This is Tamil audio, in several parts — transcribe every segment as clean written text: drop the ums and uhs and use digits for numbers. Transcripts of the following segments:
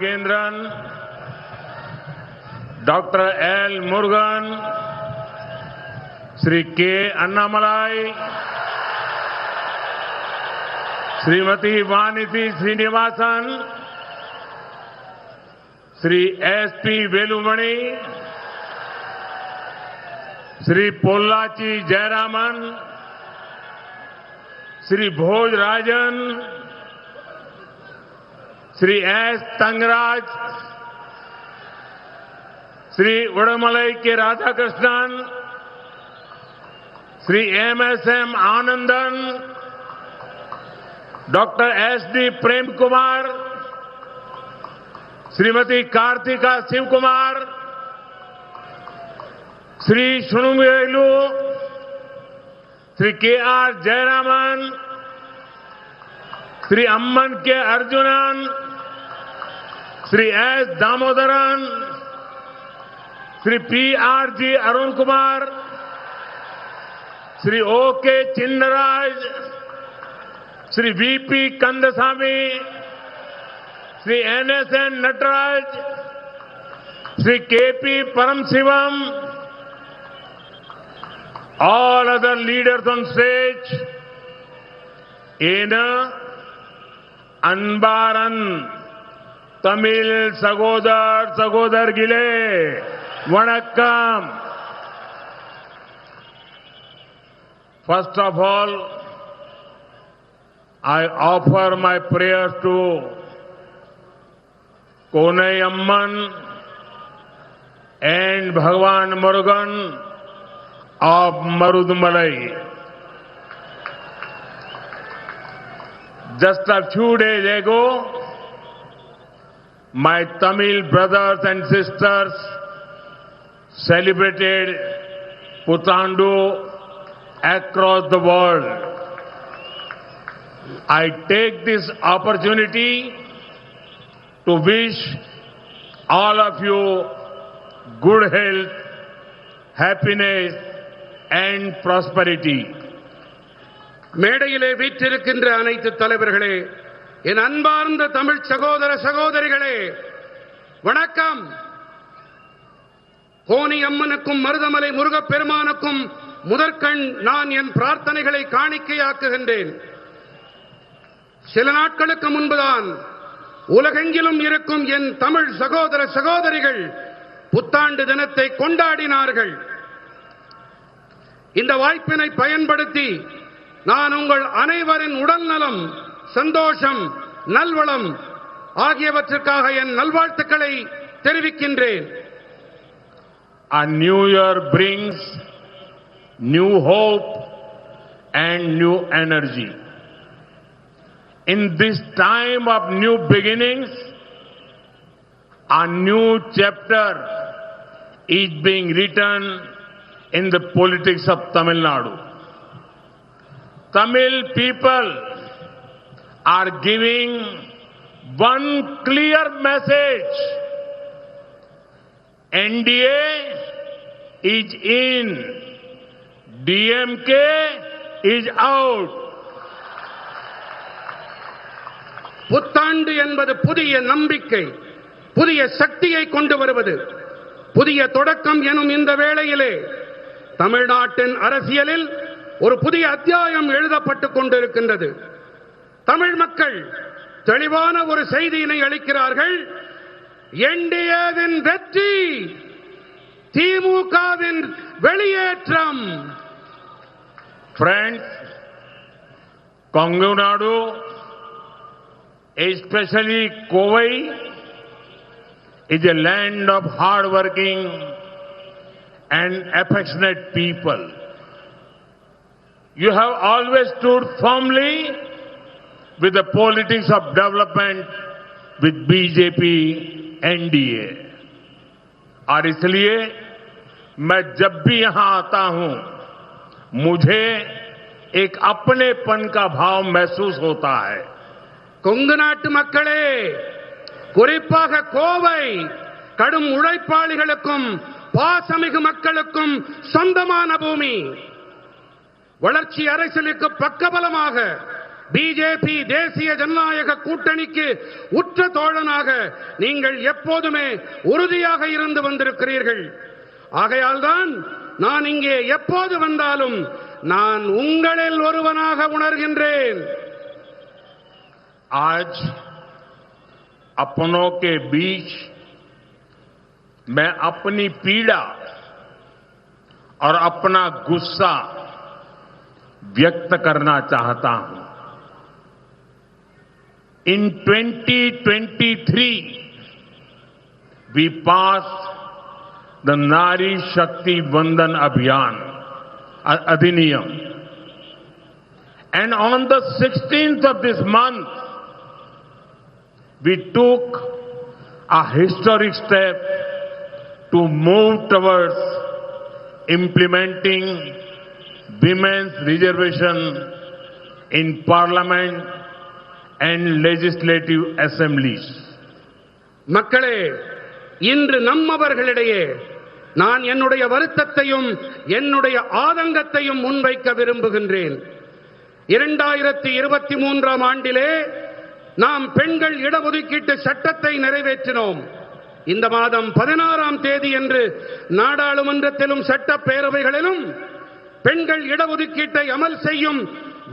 Gendran, Dr. L. Murugan, Sri K. Annamalai, Srimati Vaniti Srinivasan, Sri S. P. Velumani, Sri Pollachi Jayaraman, Sri Bhoj Rajan, Sri S. Tangraj, Sri Udamalai K. Radhakrishnan, Sri M.S.M. Anandan, Dr. S.D. Prem Kumar, Srimati Karthika Shiv Kumar, Sri Shunumelu, Sri K.R. Jayaraman, Sri Amman K. Arjunan, Sri S. Damodaran, Sri P.R.G. Arun Kumar, Sri O.K. Chindaraj, Sri V.P. Kandasamy, Sri N.S.N. Nataraj, Sri K.P. Paramsivam, all other leaders on stage, in Anbaran, Tamil Sagodar Sagodar Gile, Vanakkam. First of all, I offer my prayers to Konai Amman and Bhagwan Murugan of Marudumalai. Just a few days ago, my Tamil brothers and sisters celebrated Puthandu across the world. I take this opportunity to wish all of you good health, happiness and prosperity. மேடையிலே வீற்றிருக்கின்ற அனைத்து தலைவர்களே, என் அன்பார்ந்த தமிழ் சகோதர சகோதரிகளே, வணக்கம். கோனி அம்மனுக்கும் மருதமலை முருகப்பெருமானுக்கும் முதற்கண் நான் என் பிரார்த்தனைகளை காணிக்கையாக்குகின்றேன். சில நாட்களுக்கு முன்புதான் உலகெங்கிலும் இருக்கும் என் தமிழ் சகோதர சகோதரிகள் புத்தாண்டு தினத்தை கொண்டாடினார்கள். இந்த வாய்ப்பினை பயன்படுத்தி நான் உங்கள் அனைவரின் உடல் நலம், சந்தோஷம், நல்வளம் ஆகியவற்றுக்காக என் நல்வாழ்த்துக்களை தெரிவிக்கின்றேன். A new year brings new hope and new energy. In this time of new beginnings, a new chapter is being written in the politics of Tamil Nadu. Tamil people are giving one clear message. NDA is in, DMK is out. புத்தாண்டு என்பது புதிய நம்பிக்கை, புதிய சக்தியை கொண்டு வருவது, புதிய தொடக்கம் எனும் இந்த வேளையிலே தமிழ்நாட்டின் அரசியலில் ஒரு புதிய அத்தியாயம் எழுதப்பட்டுக் கொண்டிருக்கின்றது. தமிழ் மக்கள் தெளிவான ஒரு செய்தியினை அளிக்கிறார்கள். என்டிஏவின் வெற்றி, திமுகவின் வெளியேற்றம். Friends, Kongu Nadu, especially Kovai, is a land of hard-working and affectionate people. You have always stood firmly with the politics of development with BJP, NDA. और इसलिए मैं जब भी यहां आता हूं, मुझे एक अपनेपन का भाव महसूस होता है. கொங்கு நாட்டு மக்களே, குறிப்பாக கோவை கடும் உழைப்பாளிகளுக்கும் பாசமிகு மக்களுக்கும் சொந்தமான பூமி. வளர்ச்சி அரசியலுக்கு பக்கபலமாக பிஜேபி தேசிய ஜனநாயக கூட்டணிக்கு உற்ற தோழனாக நீங்கள் எப்போதுமே உறுதியாக இருந்து வந்திருக்கிறீர்கள். ஆகையால்தான் நான் இங்கே எப்போது வந்தாலும் நான் உங்களில் ஒருவனாக உணர்கின்றேன். आज अपनों के बीच मैं अपनी पीड़ा और अपना गुस्सा व्यक्त करना चाहता हूं. In 2023, we passed the Nari Shakti Vandan Abhiyan, Adhiniyam. And on the 16th of this month, we took a historic step to move towards implementing women's reservation in Parliament and legislative assemblies. மக்களே, இன்று நம்மவர்களிடையே நான் என்னுடைய வருத்தத்தையும் என்னுடைய ஆதங்கத்தையும் முன்வைக்க விரும்புகின்றேன். 2023ஆம் ஆண்டிலே நாம் பெண்கள் இடஒதுக்கீட்டு சட்டத்தை நிறைவேற்றினோம். இந்த மாதம் 16ஆம் தேதி என்று நாடாளுமன்றத்திலும் சட்டப்பேரவைகளிலும் பெண்கள் இடஒதுக்கீட்டை அமல் செய்யும்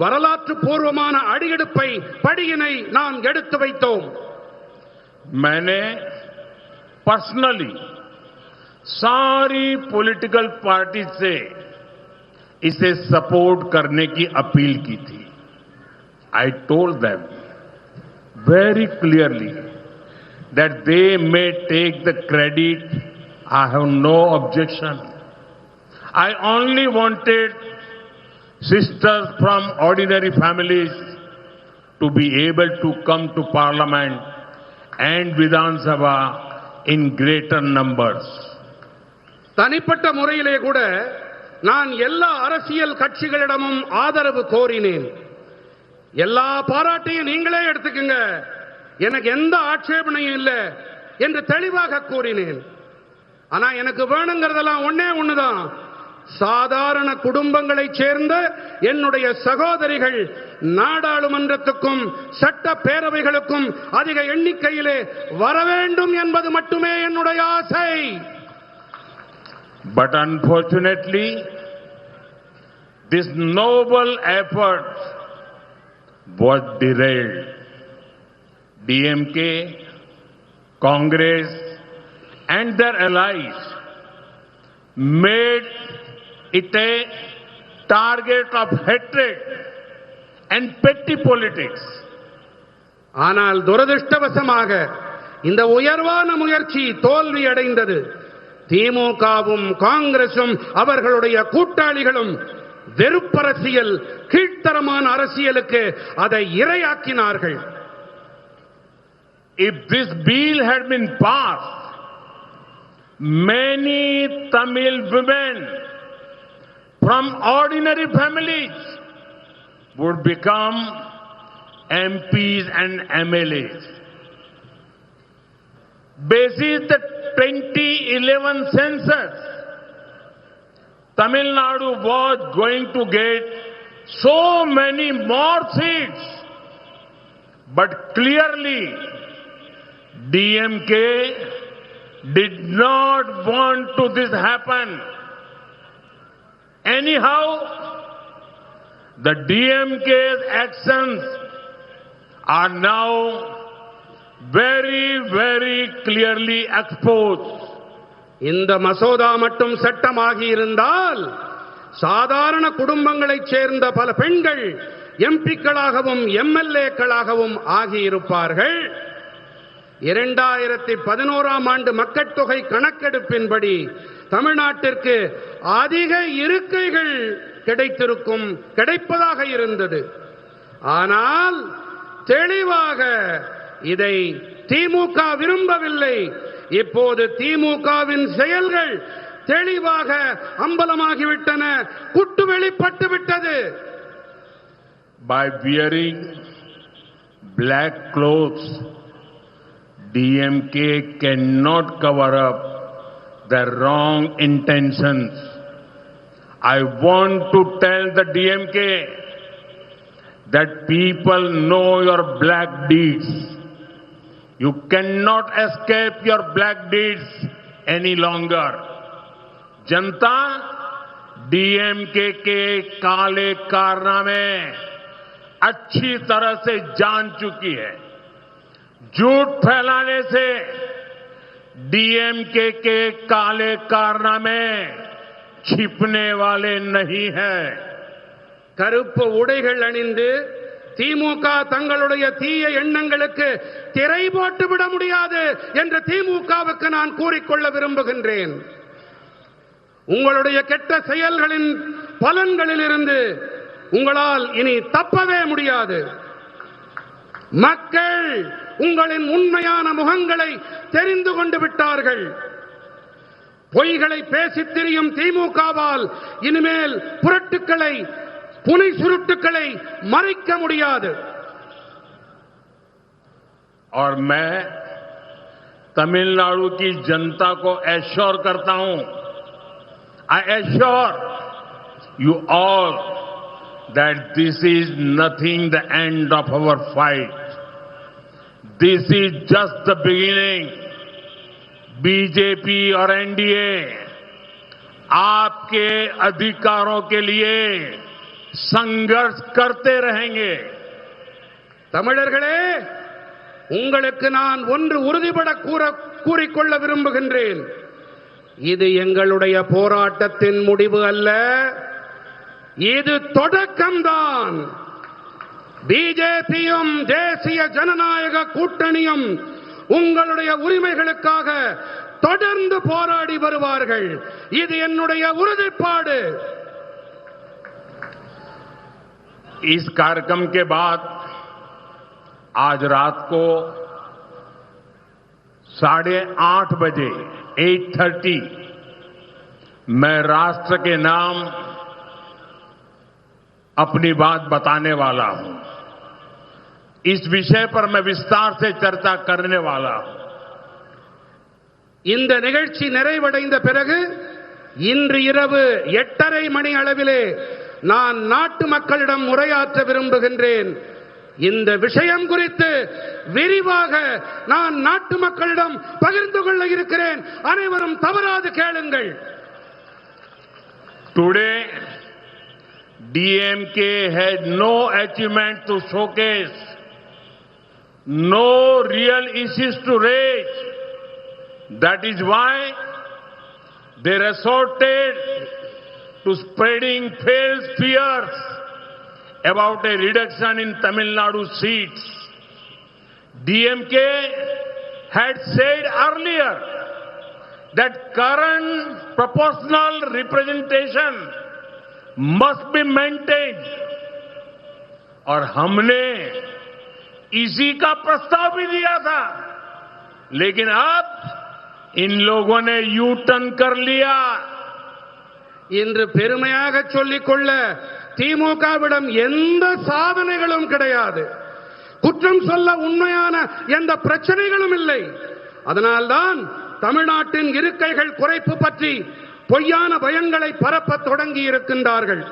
வரலாற்று பூர்வமான அடியெடுப்பை படியினை நாம் எடுத்து வைத்தோம். मैंने पर्सनली सारी पॉलिटिकल पार्टी से इसे सपोर्ट करने की अपील की थी. I told them very clearly that they may take the credit. I have no objection. I only wanted sisters from ordinary families to be able to come to Parliament and Vidhan Sabha in greater numbers. தனிப்பட்ட முறையிலே கூட நான் எல்லா அரசியல் கட்சிகளிடமும் ஆதரவு கோரினேன். எல்லா பாராட்டையும் நீங்களே எடுத்துக்கங்க, எனக்கு எந்த ஆட்சேபனையும் இல்லை என்று தெளிவாக கூறினேன். ஆனா எனக்கு வேணுங்கிறதெல்லாம் ஒண்ணே ஒண்ணுதான். சாதாரண குடும்பங்களைச் சேர்ந்த என்னுடைய சகோதரிகள் நாடாளுமன்றத்துக்கும் சட்ட பேரவைகளுக்கும் அதிக எண்ணிக்கையிலே வர வேண்டும் என்பது மட்டுமே என்னுடைய ஆசை. But unfortunately, this noble effort was derailed. DMK, Congress and their allies made it a target of hatred and petty politics. ஆனால் துரதிர்ஷ்டவசமாக இந்த உயர்வான முயற்சி தோல்வி அடைந்தது. திமுகவும் காங்கிரசும் அவர்களுடைய கூட்டாளிகளும் வெறுப்பரசியல், கீழ்த்தரமான அரசியலுக்கு அதை இரையாக்கினார்கள். If this bill had been passed, many Tamil women from ordinary families would become MPs and MLAs. Basis the 2011 census, Tamil Nadu was going to get so many more seats, but clearly DMK did not want to this happen. Anyhow, the DMK's actions are now very, very clearly exposed. இந்த மசோதா மட்டும் சட்டமாகி இருந்தால் சாதாரண குடும்பங்களைச் சேர்ந்த பல பெண்கள் எம்பிக்களாகவும் எம்எல்ஏக்களாகவும் ஆகியிருப்பார்கள். 2011ஆம் ஆண்டு மக்கட்தொகை கணக்கெடுப்பின்படி தமிழ்நாட்டிற்கு அதிக இருக்கைகள் கிடைப்பதாக இருந்தது. ஆனால் தெளிவாக இதை திமுக விரும்பவில்லை. இப்போது திமுகவின் செயல்கள் தெளிவாக அம்பலமாகிவிட்டன, குட்டு வெளிப்பட்டு விட்டது. By wearing black clothes, DMK cannot cover up their wrong intentions. I want to tell the DMK that people know your black deeds. You cannot escape your black deeds any longer. Janata DMK के काले कारनामे अच्छी तरह से जान चुकी है. झूठ फैलाने से डीएमके के काले कारनामे छिपने वाले नहीं है. கருப்பு உடைகள் அணிந்து திமுக தங்களுடைய தீய எண்ணங்களுக்கு திரை போட்டு விட முடியாது என்று திமுகவுக்கு நான் கூறிக்கொள்ள விரும்புகின்றேன். உங்களுடைய கெட்ட செயல்களின் பலன்களிலிருந்து உங்களால் இனி தப்பவே முடியாது. மக்கள் உங்களின் உண்மையான முகங்களை தெரிந்து கொண்டு விட்டார்கள். பொய்களை பேசித் திரியும் திமுகவால் இனிமேல் புரட்டுக்களை புனை சுருட்டுக்களை மறைக்க முடியாது. और मैं तमिलनाडु की जनता को एश्योर करता हूं, I assure you all that this is nothing the end of our fight. This is just the beginning. BJP और एनडीए आपके अधिकारों के लिए संघर्ष करते रहेंगे. தமிழர்களே, உங்களுக்கு நான் ஒன்று உறுதிபட கூறிக்கொள்ள விரும்புகின்றேன். இது எங்களுடைய போராட்டத்தின் முடிவு அல்ல, இது தொடக்கம்தான். பிஜேபியும் தேசிய ஜனநாயக கூட்டணியும் உங்களுடைய உரிமைகளுக்காக தொடர்ந்து போராடி வருவார்கள். இது என்னுடைய உறுதிப்பாடு. इस कार्यक्रम के बाद आज रात को 8:30 बजे 8:30 मैं राष्ट्र के नाम अपनी बात बताने वाला हूं. इस विषय पर मैं विस्तार से चर्चा करने वाला हूं. இந்த நிகழ்ச்சி நிறைவடைந்த பிறகு இன்று இரவு 8:30 மணி அளவிலே நான் நாட்டு மக்களிடம் உரையாற்ற விரும்புகின்றேன். இந்த விஷயம் குறித்து விரிவாக நான் நாட்டு மக்களிடம் பகிர்ந்து கொள்ள இருக்கிறேன். அனைவரும் தவறாது கேளுங்கள். Today DMK had no achievement to showcase, no real issues to raise. That is why they resorted to spreading false fears about a reduction in Tamil Nadu seats. DMK had said earlier that current proportional representation must be maintained. और हमने इसी का प्रस्ताव भी दिया था, लेकिन अब इन लोगों ने यू टर्न कर लिया. இன்று பெருமையாக சொல்லிக்கொள்ள திமுகவிடம் எந்த சாதனைகளும் கிடையாது. குற்றம் சொல்ல உண்மையான எந்த பிரச்சனைகளும் இல்லை. அதனால்தான் தமிழ்நாட்டின் இருக்கைகள் குறைப்பு பற்றி பொய்யான பயங்களை பரப்ப தொடங்கி இருக்கின்றார்கள்.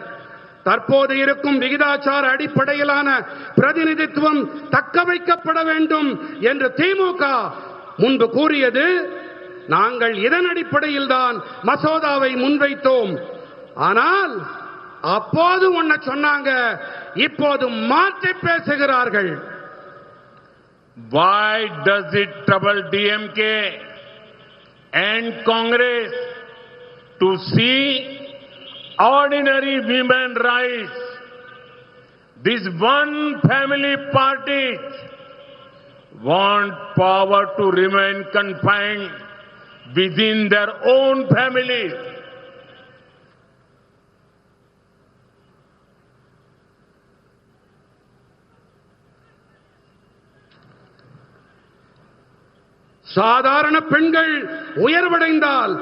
தற்போது இருக்கும் விகிதாச்சார அடிப்படையிலான பிரதிநிதித்துவம் தக்க வைக்கப்பட வேண்டும் என்று திமுக முன்பு கூறியது. நாங்கள் இதன் அடிப்படையில் தான் மசோதாவை முன்வைத்தோம். ஆனால் அப்போது ஒன்ன சொன்னாங்க, இப்போது மாற்றி பேசுகிறார்கள். Why does it trouble DMK and Congress to see ordinary women rights? This one family parties want power to remain confined within their own families. சாதாரண பெண்கள் உயர்வடைந்தால்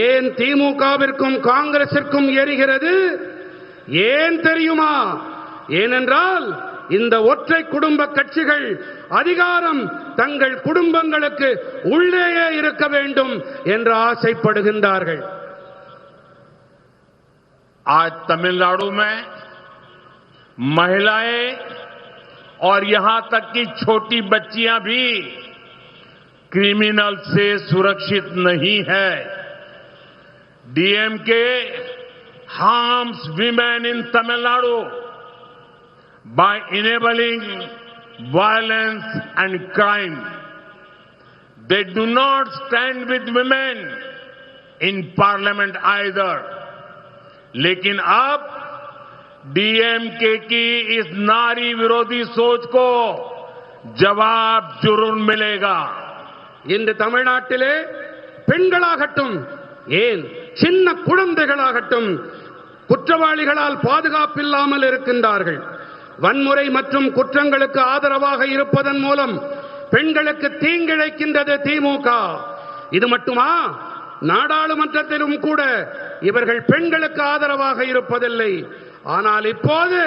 ஏன் திமுகவிற்கும் காங்கிரசிற்கும் ஏறுகிறது? ஏன் தெரியுமா? ஏனென்றால் இந்த ஒற்றை குடும்ப கட்சிகள் அதிகாரம் தங்கள் குடும்பங்களுக்கு உள்ளேயே இருக்க வேண்டும் என்று महिलाएं और यहां तक कि छोटी बच्चियां भी क्रिमिनल से सुरक्षित नहीं है। DMK harms women in Tamil Nadu by enabling violence and crime. They do not stand with women in parliament either. लेकिन अब डीएमके की इस नारी विरोधी सोच को जवाब जरूर मिलेगा। இந்த தமிழ்நாட்டிலே பெண்களாகட்டும் ஏன் சின்ன குழந்தைகளாகட்டும் குற்றவாளிகளால் பாதுகாப்பில்லாமல் இருக்கின்றார்கள். வன்முறை மற்றும் குற்றங்களுக்கு ஆதரவாக இருப்பதன் மூலம் பெண்களுக்கு தீங்கிழைக்கின்றது திமுக. இது மட்டுமா, நாடாளுமன்றத்திலும் கூட இவர்கள் பெண்களுக்கு ஆதரவாக இருப்பதில்லை. ஆனால் இப்போது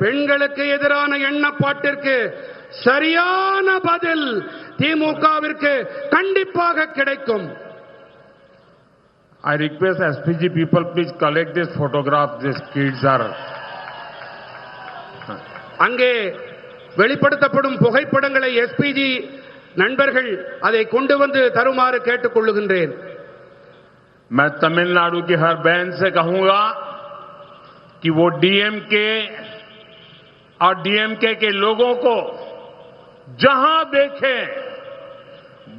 பெண்களுக்கு எதிரான எண்ணப்பாட்டிற்கு சரியான பதில் திமுகவிற்கு கண்டிப்பாக கிடைக்கும். I request SPG people please collect this photograph. These kids are. அங்கே வெளிப்படுத்தப்படும் புகைப்படங்களை எஸ்பிஜி நண்பர்கள் அதை கொண்டு வந்து தருமாறு கேட்டுக்கொள்ளுகின்றேன். मैं तमिलनाडु की हर बहन से कहूंगा कि वो डीएमके और डीएमके के लोगों को जहां देखें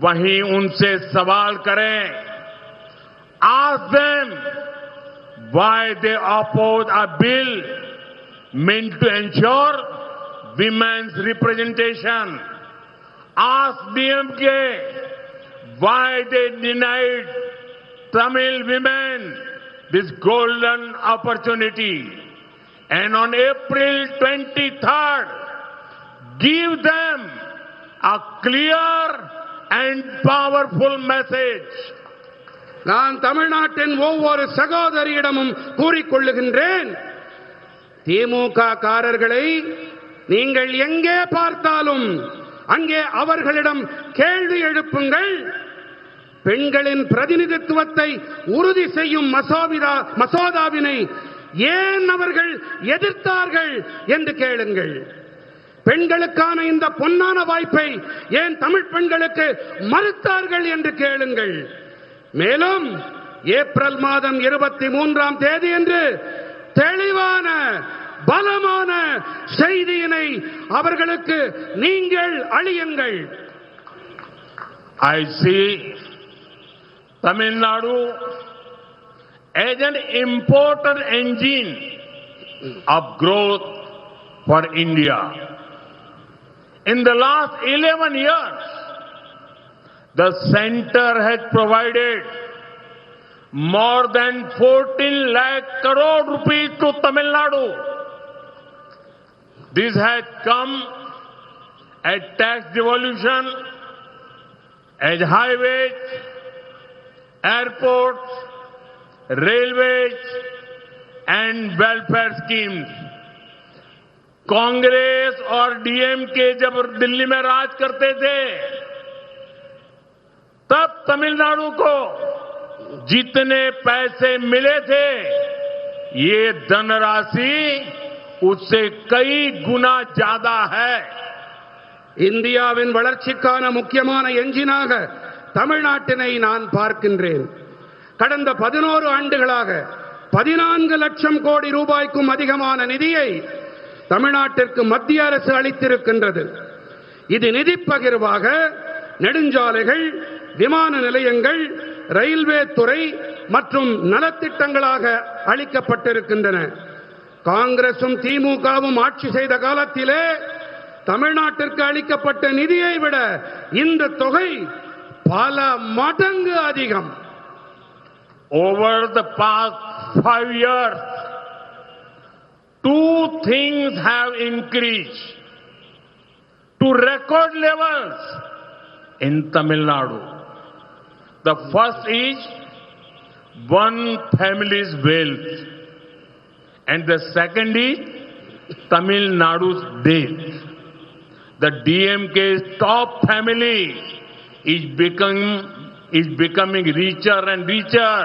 वहीं उनसे सवाल करें. Ask them why they oppose a bill meant to ensure women's representation. Ask DMK why they denied Tamil women this golden opportunity. And on April 23rd, give them a clear and powerful message. நான் தமிழ்நாட்டின் ஒவ்வொரு சகோதரியிடமும் கூறிக்கொள்ளுகின்றேன், திமுக காரர்களை நீங்கள் எங்கே பார்த்தாலும் அங்கே அவர்களிடம் கேள்வி எழுப்புங்கள். பெண்களின் பிரதிநிதித்துவத்தை உறுதி செய்யும் மசோதாவினை ஏன் அவர்கள் எதிர்த்தார்கள் என்று கேளுங்கள். பெண்களுக்கான இந்த பொன்னான வாய்ப்பை ஏன் தமிழ் பெண்களுக்கு மறுத்தார்கள் என்று கேளுங்கள். மேலும் ஏப்ரல் மாதம் 23ஆம் தேதி என்று தெளிவான பலமான செய்தியினை அவர்களுக்கு நீங்கள் அளியுங்கள். I see Tamil Nadu as an important engine of growth for India. In the last 11 years, the center has provided more than 14 lakh crore rupees to Tamil Nadu. This has come as tax devolution, as highways, airports, railways and welfare schemes. Congress और डीएमके जब दिल्ली में राज करते थे तब तमिलनाडु को जितने पैसे मिले थे ये धनराशि उससे कई गुना ज्यादा है. இந்தியாவின் வளர்ச்சிக்கான முக்கியமான என்ஜினாக தமிழ்நாட்டினை நான் பார்க்கின்றேன். கடந்த 11 ஆண்டுகளாக 14 லட்சம் கோடி ரூபாய்க்கும் அதிகமான நிதியை தமிழ்நாட்டிற்கு மத்திய அரசு அளித்திருக்கின்றது. இது நிதி பகிர்வாக நெடுஞ்சாலைகள், விமான நிலையங்கள், ரயில்வே துறை மற்றும் நலத்திட்டங்களாக அளிக்கப்பட்டிருக்கின்றன. காங்கிரசும் திமுகவும் ஆட்சி செய்த காலத்திலே தமிழ்நாட்டிற்கு அளிக்கப்பட்ட நிதியை விட இந்த தொகை பல மடங்கு அதிகம். Over the past 5 years, two things have increased to record levels in Tamil Nadu. The first is one family's wealth, and the second is Tamil Nadu's death. The DMK's top family is becoming richer and richer,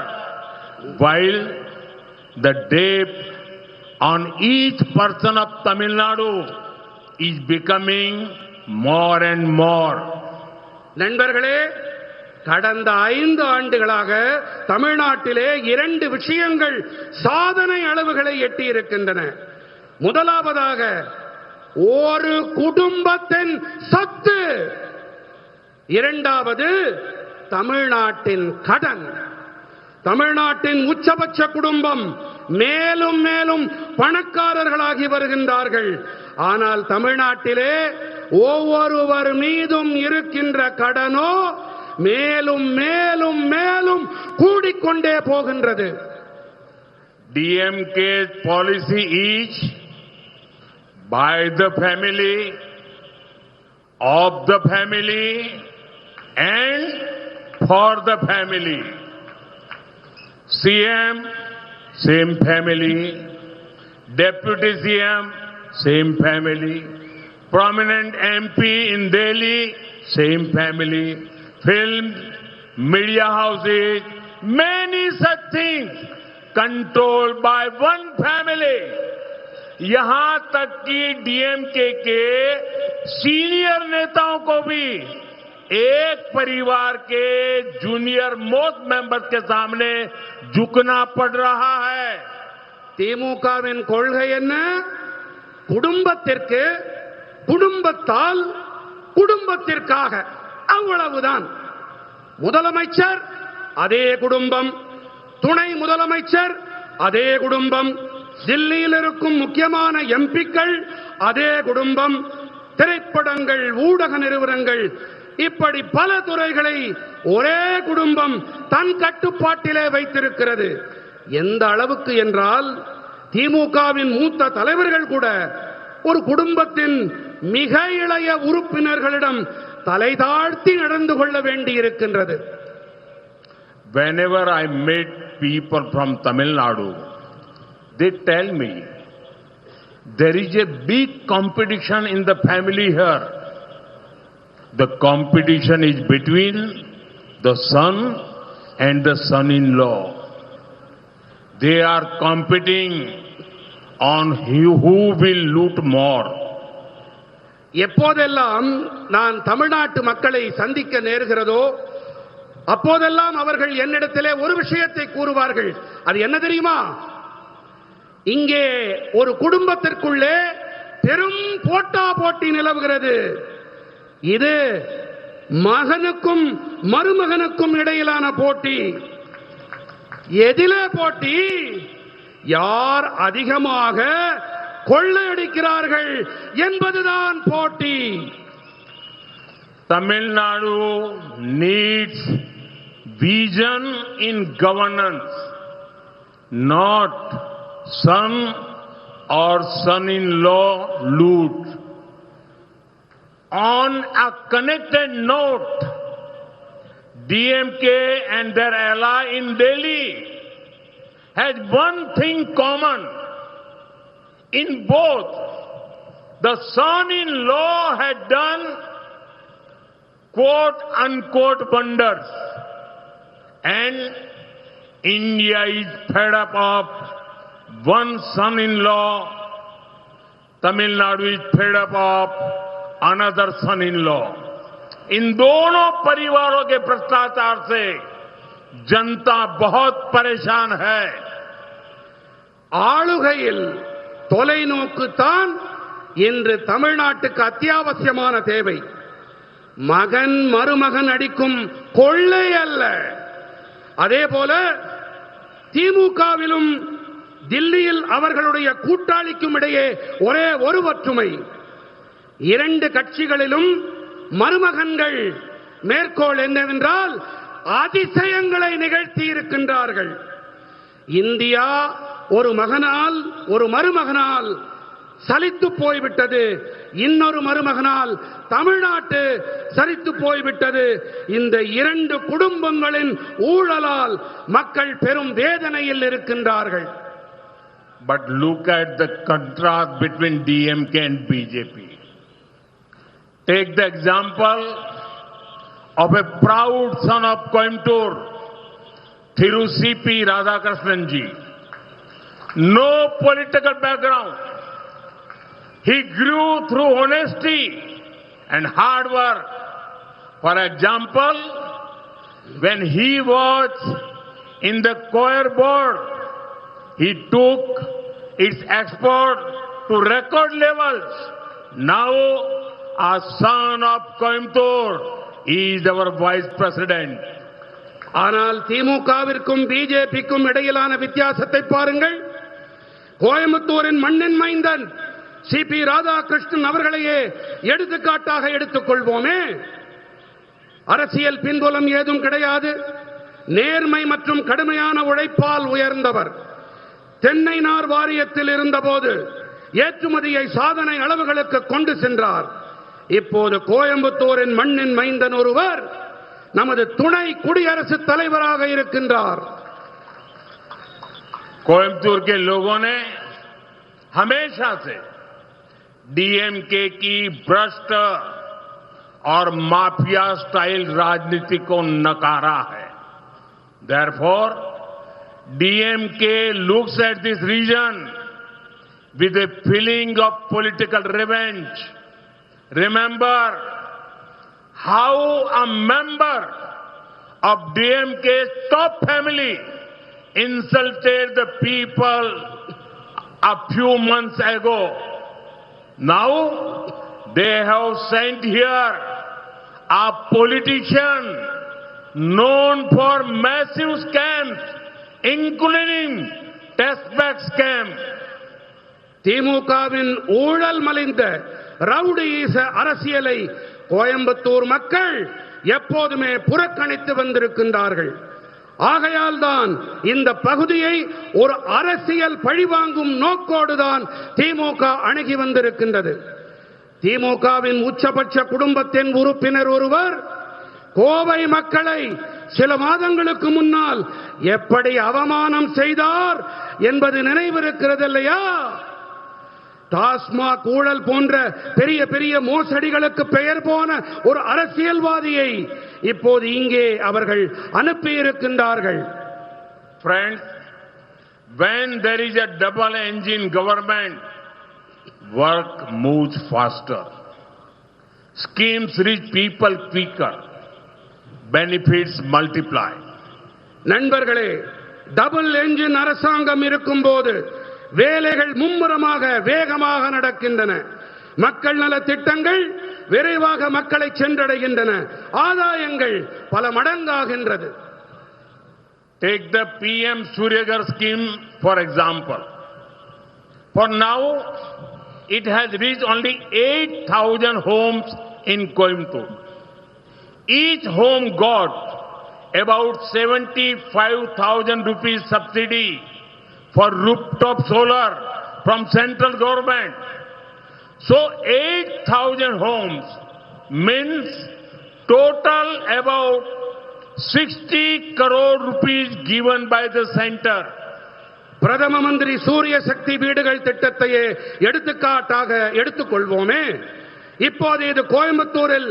while the debt on each person of Tamil Nadu is becoming more and more. நண்பர்களே, கடந்த 5 ஆண்டுகளாக தமிழ்நாட்டிலே 2 விஷயங்கள் சாதனை அளவுகளை எட்டியிருக்கின்றன. முதலாவதாக ஒரு குடும்பத்தின் சொத்து, இரண்டாவது தமிழ்நாட்டின் கடன். தமிழ்நாட்டின் உச்சபட்ச குடும்பம் மேலும் மேலும் பணக்காரர்களாகி வருகின்றார்கள். ஆனால் தமிழ்நாட்டிலே ஒவ்வொருவர் மீதும் இருக்கின்ற கடனோ மேலும் மேலும் மேலும் கூடிக்கொண்டே போகின்றது. DMK's policy is by the family, of the family and for the family. CM, same family. Deputy CM, same family. Prominent MP in Delhi, same family. Films, media houses, many such things controlled by one family. यहां तक कि डीएमके के सीनियर नेताओं को भी एक परिवार के जूनियर मोस्ट मेंबर्स के सामने झुकना पड़ रहा है. திமுகவின் கொள்கை என்ன? குடும்பத்திற்கு, குடும்பத்தால், குடும்பத்திற்காக, அவ்வளவுதான். முதலமைச்சர் அதே குடும்பம், துணை முதலமைச்சர் அதே குடும்பம், தில்லியில் இருக்கும் முக்கியமான எம்பிக்கள் அதே குடும்பம், திரைப்படங்கள், ஊடக நிறுவனங்கள், இப்படி பல துறைகளை ஒரே குடும்பம் தன் கட்டுப்பாட்டிலே வைத்திருக்கிறது. எந்த அளவுக்கு என்றால் திமுகவின் மூத்த தலைவர்கள் கூட ஒரு குடும்பத்தின் மிக இளைய உறுப்பினர்களிடம் தலை தாழ்த்தி நடந்து கொள்ள வேண்டி இருக்கின்றது. Whenever I meet people from Tamil Nadu, they tell me there is a big competition in the family here. The competition is between the son and the son-in-law. They are competing on who will loot more. எப்போதெல்லாம் நான் தமிழ்நாட்டு மக்களை சந்திக்க நேர்கிறதோ அப்போதெல்லாம் அவர்கள் என்னிடத்திலே ஒரு விஷயத்தை கூறுவார்கள். அது என்ன தெரியுமா? இங்கே ஒரு குடும்பத்திற்குள்ளே பெரும் போட்டா போட்டி நிலவுகிறது. இது மகனுக்கும் மருமகனுக்கும் இடையிலான போட்டி. எதிலே போட்டி? யார் அதிகமாக கொள்ளையடிக்கிறார்கள் என்பதுதான் போட்டி. Tamil Nadu needs vision in governance, not son or son-in-law loot. On a connected note, DMK and their ally in Delhi had one thing common. In both, the son-in-law had done quote-unquote wonders, and India is fed up of one son-in-law. Tamil Nadu is fed up of another son-in-law. इन दोनों परिवारों के भ्रष्टाचार से जनता बहुत परेशान है. ஆளுகையில் தொலைநோக்கு தான் இன்று தமிழ்நாட்டுக்கு அத்தியாவசியமான தேவை. மகன் மருமகன் அடிக்கும் கொள்ளை அல்ல. அதே போல திமுகவிலும் தில்லியில் அவர்களுடைய கூட்டாளிக்கும் இடையே ஒரே ஒரு ஒற்றுமை. இரண்டு கட்சிகளிலும் மருமகன்கள் மேற்கோள் என்னவென்றால் அதிசயங்களை நிகழ்த்தி இருக்கின்றார்கள். இந்தியா ஒரு மகனால் ஒரு மருமகனால் சலித்து போய்விட்டது. இன்னொரு மருமகனால் தமிழ்நாட்டு சரித்து போய்விட்டது. இந்த இரண்டு குடும்பங்களின் ஊழலால் மக்கள் பெரும் வேதனையில் இருக்கின்றார்கள். But look at the contrast between DMK and BJP. Take the example of a proud son of Coimbatore, Thiru C.P. Radhakrishnan ji. no political background. He grew through honesty and hard work. For example, when he was in the choir board, he took its export to record levels. Now, a son of Coimbatore is our vice president. ஆனால் திமுகவிற்கும் பிஜேபிக்கும் இடையிலான வித்தியாசத்தை பாருங்கள். கோயம்புத்தூரின் மண்ணின் மைந்தன் சிபி ராதாகிருஷ்ணன் அவர்களையே எடுத்துக்காட்டாக எடுத்துக் கொள்வோமே. அரசியல் பின்புலம் ஏதும் கிடையாது. நேர்மை மற்றும் கடுமையான உழைப்பால் உயர்ந்தவர். தென்னை நார் வாரியத்தில் இருந்தபோது ஏற்றுமதியை சாதனை அளவுகளுக்கு கொண்டு சென்றார். இப்போது கோயம்புத்தூரின் மண்ணின் மைந்தன் ஒருவர் நமது துணை குடியரசுத் தலைவராக இருக்கின்றார். कोयम्बतूर के लोगों ने हमेशा से डीएमके की भ्रष्ट और माफिया स्टाइल राजनीति को नकारा है. Therefore, DMK looks at this region with a feeling of political revenge. Remember how a member of DMK's top family insulted the people a few months ago. Now they have sent here a politician known for massive scams, including test-back scam. திமுகவின் ஊழல் மலிந்த ரவுடியீச அரசியலை கோயம்புத்தூர் மக்கள் எப்போதுமே புறக்கணித்து வந்திருக்கின்றார்கள். ஆகையால் தான் இந்த பகுதியை ஒரு அரசியல் பழிவாங்கும் நோக்கோடுதான் திமுக அணுகி வந்திருக்கின்றது. திமுகவின் உச்சபட்ச குடும்பத்தின் உறுப்பினர் ஒருவர் கோவை மக்களை சில மாதங்களுக்கு முன்னால் எப்படி அவமானம் செய்தார் என்பது நினைவிருக்கிறது இல்லையா? டாஸ்மாக் ஊழல் போன்ற பெரிய பெரிய மோசடிகளுக்கு பெயர் போன ஒரு அரசியல்வாதியை இப்போது இங்கே அவர்கள் அனுப்பியிருக்கின்றார்கள். Friends, when there is a double engine government, work moves faster. Schemes reach people quicker. Benefits multiply. நண்பர்களே, டபுள் என்ஜின் அரசாங்கம் இருக்கும்போது வேலைகள் மும்முரமாக வேகமாக நடக்கின்றன. மக்கள் நல திட்டங்கள் விரைவாக மக்களை சென்றடைகின்றன. ஆதாயங்கள் பல மடங்காகின்றது. Take the PM Suryagar scheme for example. For now, it has reached only 8,000 homes in Coimbatore. Each home got about 75,000 rupees subsidy for rooftop solar from central government. So 8,000 homes means total about 60 crore rupees given by the center. பிரதம மந்திரி சூரிய சக்தி வீடுகள் திட்டத்தையே எடுத்துக்காட்டாக எடுத்துக்கொள்வோமே. இப்போது இது கோயம்புத்தூரில்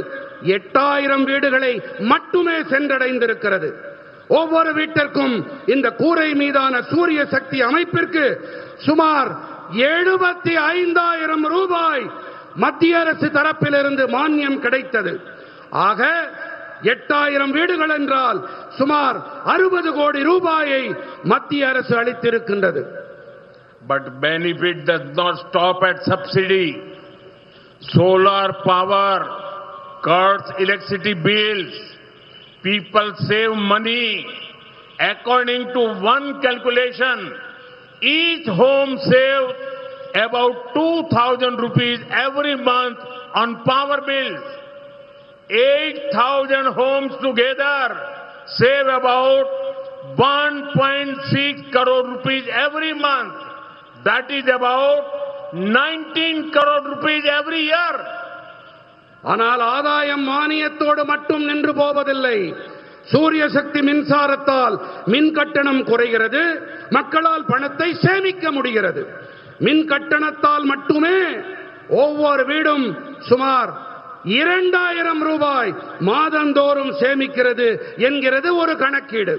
8,000 வீடுகளை மட்டுமே சென்றடைந்திருக்கிறது. ஒவ்வொரு வீட்டிற்கும் இந்த கூரை மீதான சூரிய சக்தி அமைப்பிற்கு சுமார் 75,000 ரூபாய் மத்திய அரசு தரப்பிலிருந்து மானியம் கிடைத்தது. ஆக 8,000 வீடுகள் என்றால் சுமார் 60 கோடி ரூபாயை மத்திய அரசு அளித்திருக்கின்றது. But benefit does not stop at subsidy. Solar power cuts electricity bills. People save money. According to one calculation, each home saves about 2,000 rupees every month on power bills. 8,000 homes together save about 1.6 crore rupees every month. That is about 19 crore rupees every year. ஆனால் ஆதாயம் மானியத்தோடு மட்டும் நின்று போவதில்லை. சூரிய சக்தி மின்சாரத்தால் மின் கட்டணம் குறைகிறது. மக்களால் பணத்தை சேமிக்க முடிகிறது. மின் கட்டணத்தால் மட்டுமே ஒவ்வொரு வீடும் சுமார் 2,000 ரூபாய் மாதந்தோறும் சேமிக்கிறது என்கிறது ஒரு கணக்கீடு.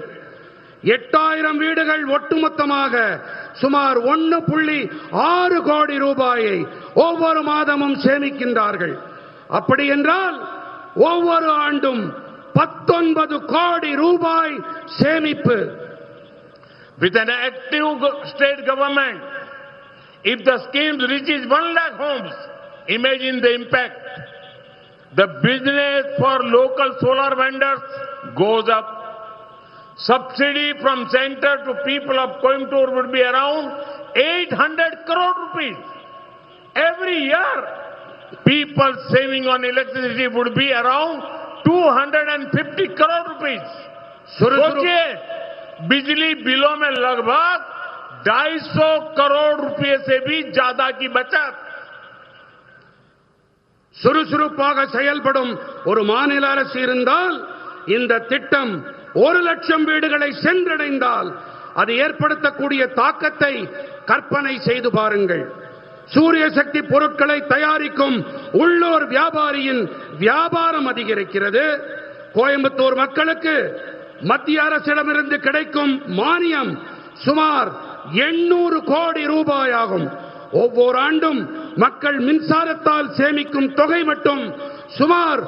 8000 வீடுகள் ஒட்டுமொத்தமாக சுமார் 1.6 கோடி ரூபாயை ஒவ்வொரு மாதமும் சேமிக்கின்றார்கள். அப்படி என்றால் ஒவ்வொரு ஆண்டும் 19 கோடி ரூபாய் சேமிப்பு. With an active state government, if the scheme reaches 1 lakh homes, imagine the impact. The business for local solar vendors goes up. Subsidy from center to people of Coimbatore would be around 800 crore rupees. Every year, people saving on electricity would be around 250 crore rupees. सोचिए, बिजली बिलों में लगभग 250 करोड़ रुपए से भी ज्यादा की बचत. சுறுசுறுப்பாக செயல்படும் ஒரு மாநில அரசு இருந்தால் இந்த திட்டம் 1 லட்சம் வீடுகளை சென்றடைந்தால் அது ஏற்படுத்தக்கூடிய தாக்கத்தை கற்பனை செய்து பாருங்கள். சூரிய சக்தி பொருட்களை தயாரிக்கும் உள்ளூர் வியாபாரியின் வியாபாரம் அதிகரிக்கிறது. கோயம்புத்தூர் மக்களுக்கு மத்திய அரசிடமிருந்து கிடைக்கும் மானியம் சுமார் 800 கோடி ரூபாய் ஆகும். ஒவ்வொரு ஆண்டும் மக்கள் மின்சாரத்தால் சேமிக்கும் தொகை மட்டும் சுமார்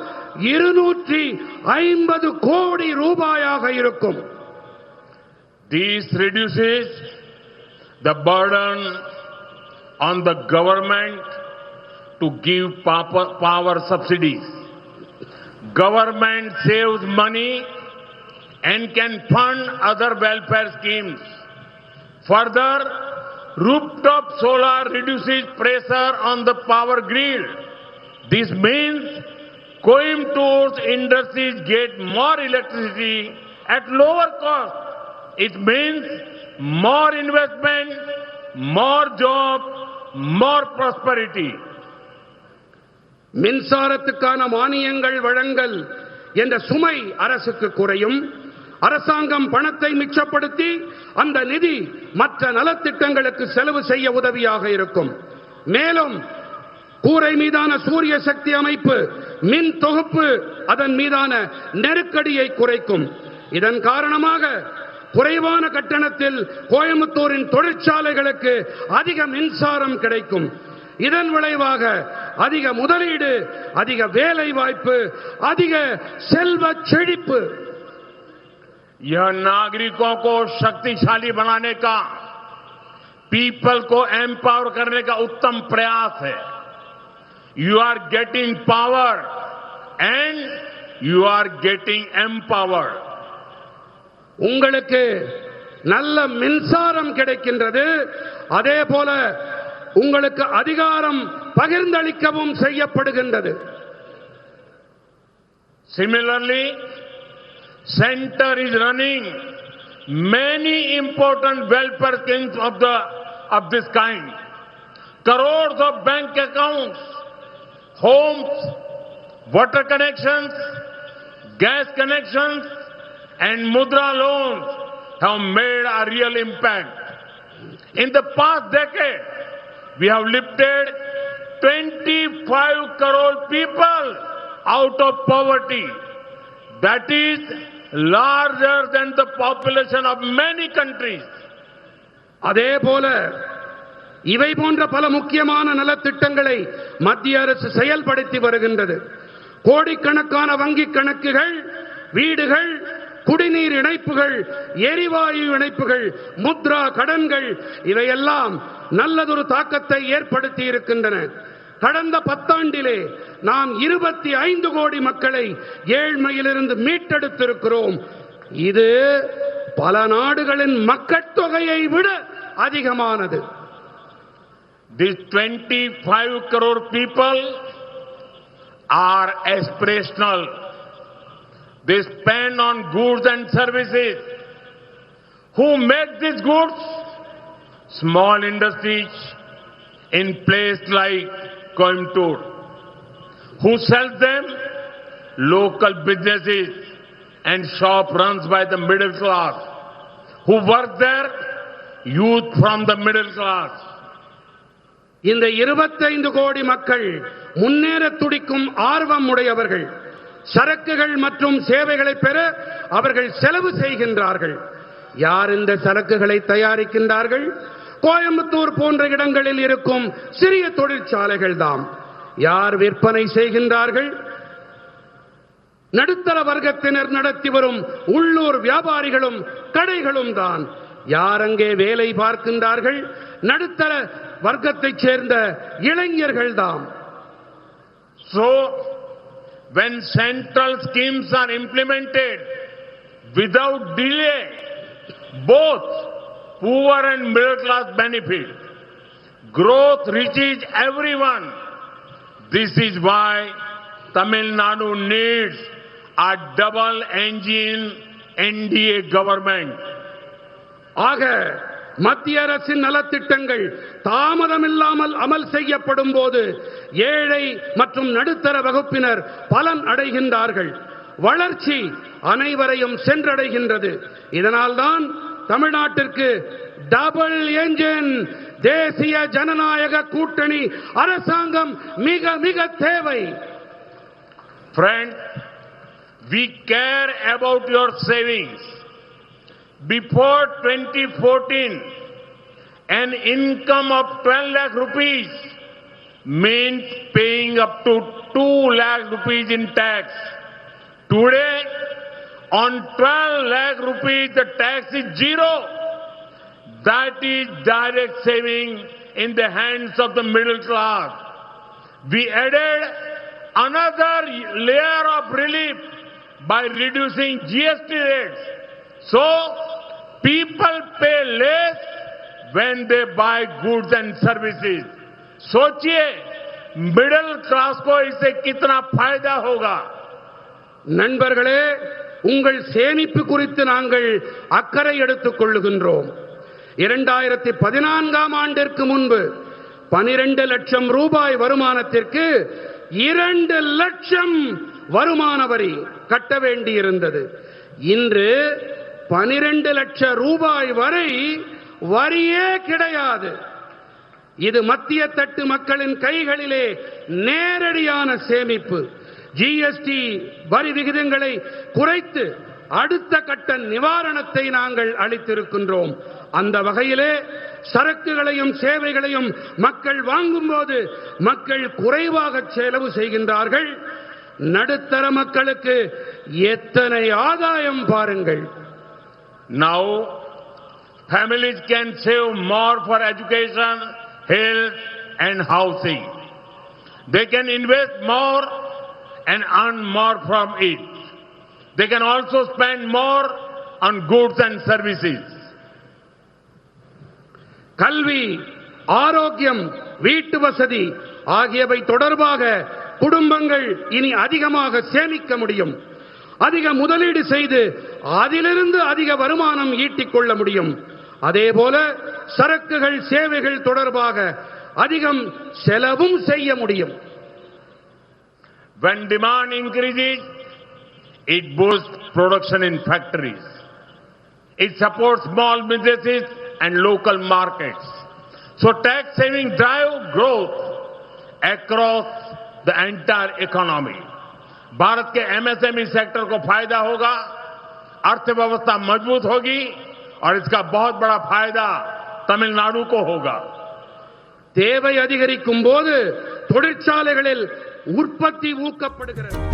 250 கோடி ரூபாயாக இருக்கும். This reduces the burden on the government to give power subsidies. Government saves money and can fund other welfare schemes. Further, rooftop solar reduces pressure on the power grid. This means Coimbatore's industries get more electricity at lower cost. It means more investment, more jobs, more prosperity. மின்சாரத்துக்கான மானியங்கள் வழங்கல் என்ற சுமை அரசுக்கு குறையும். அரசாங்கம் பணத்தை மிச்சப்படுத்தி அந்த நிதி மற்ற நலத்திட்டங்களுக்கு செலவு செய்ய உதவியாக இருக்கும். மேலும் கூரை மீதான சூரிய சக்தி அமைப்பு, மின் தொகுப்பு அதன் மீதான நெருக்கடியை குறைக்கும். இதன் காரணமாக குறைவான கட்டணத்தில் கோயம்புத்தூரின் தொழிற்சாலைகளுக்கு அதிக மின்சாரம் கிடைக்கும். இதன் விளைவாக அதிக முதலீடு, அதிக வேலை வாய்ப்பு, அதிக செல்வ செழிப்பு. यह नागरिकों को शक्तिशाली बनाने का, पीपल को एम्पावर करने का उत्तम प्रयास है. You are getting power and you are getting empowered. உங்களுக்கு நல்ல மின்சாரம் கிடைக்கின்றது, அதே போல உங்களுக்கு அதிகாரம் பகிர்ந்தளிக்கவும் செய்யப்படுகின்றது. Similarly, Center is running many important welfare schemes of this kind. Crores of bank accounts, homes, water connections, gas connections, and mudra loans have made a real impact. In the past decade, we have lifted 25 crore people out of poverty. That is larger than the population of many countries. அதே போல இவை போன்ற பல முக்கியமான நலத்திட்டங்களை மத்திய அரசு செயல்படுத்தி வருகின்றது. கோடிக்கணக்கான வங்கிக் கணக்குகள், வீடுகள், குடிநீர் இணைப்புகள், எரிவாயு இணைப்புகள், முத்ரா கடன்கள் இவையெல்லாம் நல்லதொரு தாக்கத்தை ஏற்படுத்தி இருக்கின்றன. கடந்த 10 ஆண்டிலே நாம் 25 கோடி மக்களை ஏழ்மையிலிருந்து மீட்டெடுத்திருக்கிறோம். இது பல நாடுகளின் மக்கட்தொகையை விட அதிகமானது. These 25 crore people are aspirational. They spend on goods and services. Who make these goods? Small industries in places like Coimbatore. Who sells them? Local businesses and shop runs by the middle class. Who work there? Youth from the middle class. இந்த 25 கோடி மக்கள் முன்னேற துடிக்கும் ஆர்வம் உடையவர்கள். சரக்குகள் மற்றும் சேவைகளை பெற அவர்கள் செலவு செய்கின்றார்கள். யார் இந்த சரக்குகளை தயாரிக்கின்றார்கள்? கோயம்புத்தூர் போன்ற இடங்களில் இருக்கும் சிறிய தொழிற்சாலைகள் தாம். யார் விற்பனை செய்கின்றார்கள்? நடுத்தர வர்க்கத்தினர் நடத்தி வரும் உள்ளூர் வியாபாரிகளும் கடைகளும் தான். யார் அங்கே வேலை பார்க்கின்றார்கள்? நடுத்தர வர்க்கத்தைச் சேர்ந்த இளைஞர்கள் தாம். So, when central schemes are implemented without delay, both poor and middle class benefit. Growth reaches everyone. This is why Tamil Nadu needs a double engine NDA government. ஆக மத்திய அரசின் நலத்திட்டங்கள் தாமதமில்லாமல் அமல் செய்யப்படும் போது ஏழை மற்றும் நடுத்தர வகுப்பினர் பலன் அடைகின்றார்கள். வளர்ச்சி அனைவரையும் சென்றடைகின்றது. இதனால்தான் தமிழ்நாட்டிற்கு டபுள் என்ஜின் தேசிய ஜனநாயக கூட்டணி அரசாங்கம் மிக மிக தேவை. Friend, we care about your savings. Before 2014, an income of 12 lakh rupees meant paying up to 2 lakh rupees in tax. Today, on 12 lakh rupees, the tax is zero. That is direct saving in the hands of the middle class. We added another layer of relief by reducing GST rates. So, people pay less when they buy goods and services. सोचिए मिडिल क्लास को इससे कितना फायदा होगा. நண்பர்களே, உங்கள் சேமிப்பு குறித்து நாங்கள் அக்கறை எடுத்துக் கொள்ளுகின்றோம். 2014ஆம் ஆண்டிற்கு முன்பு 12 லட்சம் ரூபாய் வருமானத்திற்கு 2 லட்சம் வருமான வரி கட்ட வேண்டியிருந்தது. இன்று 12 லட்சம் ரூபாய் வரை வரியே கிடையாது. இது மத்திய தட்டு மக்களின் கைகளிலே நேரடியான சேமிப்பு. ஜிஎஸ்டி வரி விகிதங்களை குறைத்து அடுத்த கட்ட நிவாரணத்தை நாங்கள் அளித்திருக்கின்றோம். அந்த வகையிலே சரக்குகளையும் சேவைகளையும் மக்கள் வாங்கும்போது மக்கள் குறைவாக செலவு செய்கின்றார்கள். நடுத்தர மக்களுக்கு எத்தனை ஆதாயம் பாருங்கள். Now, families can save more for education, health and housing. They can invest more and earn more from it. They can also spend more on goods and services. கல்வி, ஆரோக்கியம், வீட்டு வசதி ஆகியவை தொடர்பாக குடும்பங்கள் இனி அதிகமாக சேமிக்க முடியும். அதிக முதலீடு செய்து அதிலிருந்து அதிக வருமானம் ஈட்டிக் கொள்ள முடியும். அதேபோல சரக்குகள் சேவைகள் தொடர்பாக அதிகம் செலவும் செய்ய முடியும். When demand increases, it boosts production in factories. It supports small businesses and local markets. So tax saving drive growth across the entire economy. Bharat के एमएसएमई सेक्टर को फायदा होगा, अर्थव्यवस्था मजबूत होगी और इसका बहुत बड़ा फायदा तमिलनाडु को होगा. தேவை அதிகரிக்கும் போது தொழிற்சாலைகளில் உற்பத்தி ஊக்கப்படுகிறது.